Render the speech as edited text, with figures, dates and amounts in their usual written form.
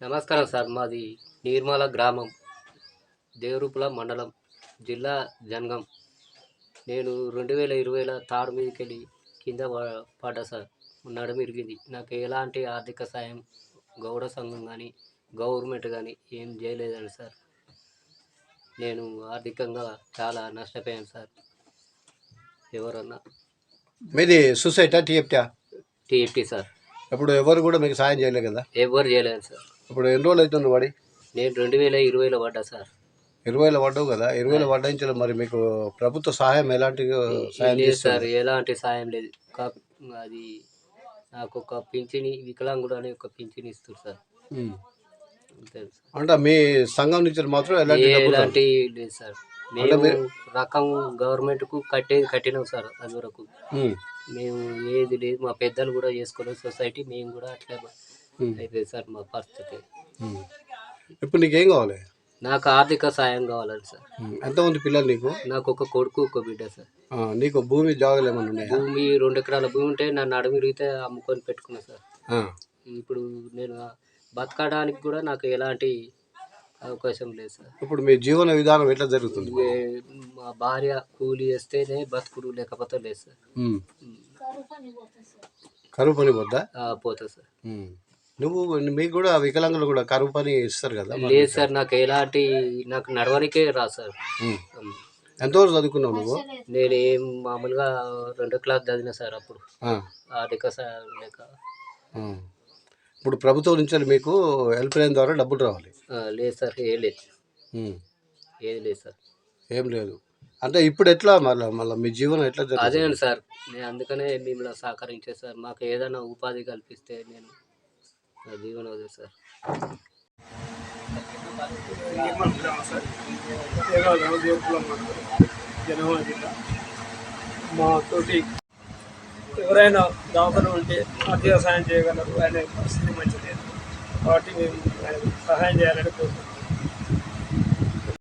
నమస్కారం సార్. మాది నిర్మల గ్రామం, దేవరూపుల మండలం, జిల్లా జనగం. నేను 2020లో తాడు మీదకి వెళ్ళి కింద పడ్డా సార్. నడుము ఇరిగింది. నాకు ఎలాంటి ఆర్థిక సాయం గౌడ సంఘం కానీ గవర్నమెంట్ కానీ ఏం చేయలేదండి సార్. నేను ఆర్థికంగా చాలా నష్టపోయాను సార్. ఎవరన్నా మీది సొసైటీ టీఎఫ్టీ సార్. ఇప్పుడు ఎవరు కూడా మీకు సాయం చేయలేదు కదా? ఎవరు చేయలేదు సార్. ఇప్పుడు ఎన్ని రోజులు అవుతుంది వాడి? నేను 2020లో పడ్డా సార్. 20లో పడ్డావు కదా? 20లో పడ్డించాలి. మరి మీకు ప్రభుత్వ సహాయం ఎలాంటి సాయం లేదు సార్? ఎలాంటి సాయం లేదు. అది నాకు ఒక పింఛని, వికలాంగుడు అనే ఒక పింఛని ఇస్తారు సార్. అంటే మీ సంఘం నుంచి మాత్రం ఎలాంటి లేదు సార్. మేము రకం గవర్నమెంట్కు కట్టినాం సార్. అది వరకు మేము ఏది లేదు. మా పెద్దలు కూడా చేసుకోలేదు సొసైటీ. మేము కూడా అట్లా అయిపోయింది సార్ మా పరిస్థితి. ఇప్పుడు నీకేం కావాలి? నాకు ఆర్థిక సాయం కావాలండి సార్. ఎంతమంది పిల్లలు నీకు? నాకు ఒక కొడుకు, ఒక బిడ్డ సార్. నీకు భూమి జాగాలు ఏమైనా ఉన్నాయా? భూమి 2 ఎకరాల భూమి ఉంటే నన్ను అడుగురిగితే అమ్ముకొని పెట్టుకున్నా సార్. ఇప్పుడు నేను బతకడానికి కూడా నాకు ఎలాంటి అవకాశం లేదు సార్. ఇప్పుడు మీ జీవన విధానం ఎట్లా జరుగుతుంది? మా భార్య కూలి చేస్తేనే బతుకుడు, లేకపోతే లేదు సార్. కరువు పని పోతా సార్. నువ్వు మీకు కూడా వికలాంగులు కూడా కరువు పని ఇస్తారు కదా? లేదు సార్. నాకు నడవనికే రాదు సార్. ఎంతవరకు చదువుకున్నావు నువ్వు? నేనేం మామూలుగా 2వ క్లాస్ చదివినా సార్. అప్పుడు ఆర్థిక సాయం లేక. ఇప్పుడు ప్రభుత్వం నుంచి మీకు హెల్ప్ లైన్ ద్వారా డబ్బులు రావాలి? లేదు సార్. ఏది లేదు సార్. ఏం లేదు అంటే ఇప్పుడు ఎట్లా మళ్ళీ మీ జీవనం ఎట్లా జరుగుతుంది? అదేనండి సార్. నేను అందుకనే మిమ్మల్ని సహకరించే సార్. మాకు ఏదైనా ఉపాధి కల్పిస్తే నేను జీవనం అదే సార్. మా తోటి ఎవరైనా దవాఖాన ఉంటే ఆర్థిక సహాయం చేయగలరు. ఆయన పరిస్థితి మంచిది కాబట్టి మేము సహాయం చేయాలని కోరుకుంటున్నాం.